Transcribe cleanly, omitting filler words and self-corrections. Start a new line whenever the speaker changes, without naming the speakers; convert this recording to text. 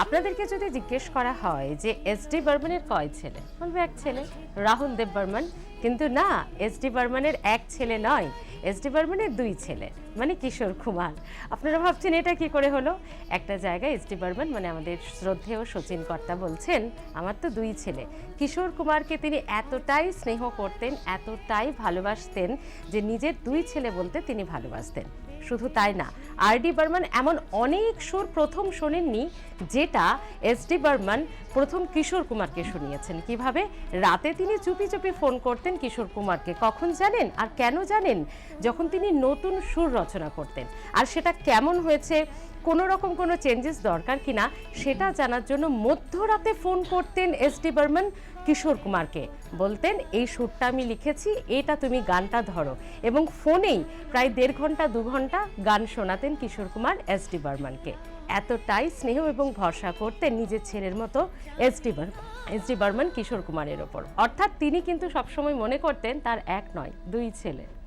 আপনাদেরকে যদি জিজ্ঞেস করা হয় যে এস.ডি. বর্মনের কয় ছেলে, বলবে এক ছেলে, রাহুল দেব বর্মন। কিন্তু না, এস.ডি. বর্মনের এক ছেলে নয়, এস.ডি. বর্মনের দুই ছেলে, মানে কিশোর কুমার। আপনারা ভাবছেন এটা কি করে হলো? একটা জায়গায় এস.ডি. বর্মন মানে আমাদের শ্রদ্ধেয় শচীন কর্তা বলছেন, আমার তো দুই ছেলে। কিশোর কুমারকে তিনি এতটাই স্নেহ করতেন, এতটাই ভালোবাসতেন যে নিজের দুই ছেলে বলতে তিনি ভালোবাসতেন। শুধু তাই না, আর.ডি. বর্মন এমন অনেক সুর প্রথম শোনেননি যেটা এস.ডি. বর্মন প্রথম কিশোর কুমারকে শুনিয়েছেন। কিভাবে? রাতে তিনি চুপি চুপি ফোন করতেন কিশোর কুমারকে। কখন জানেন আর কেন জানেন? যখন তিনি নতুন সুর রচনা করতেন। আর সেটা কেমন হয়েছে, কোনো রকম কোনো চেঞ্জেস দরকার কিনা সেটা জানার জন্য মধ্যরাতে ফোন করতেন এস.ডি. বর্মন কিশোর কুমারকে। বলতেন, এই সুরটা আমি লিখেছি, এটা তুমি গানটা ধরো। এবং ফোনেই প্রায় 1.5 ঘন্টা 2 ঘন্টা গান শোনাতেন কিশোর কুমার এস.ডি. বর্মনকে। এতটাই স্নেহ এবং ভরসা করতেন নিজের ছেলের মতো এস.ডি. বর্মন কিশোর কুমারের ওপর। অর্থাৎ তিনি কিন্তু সবসময় মনে করতেন তার এক নয়, দুই ছেলে।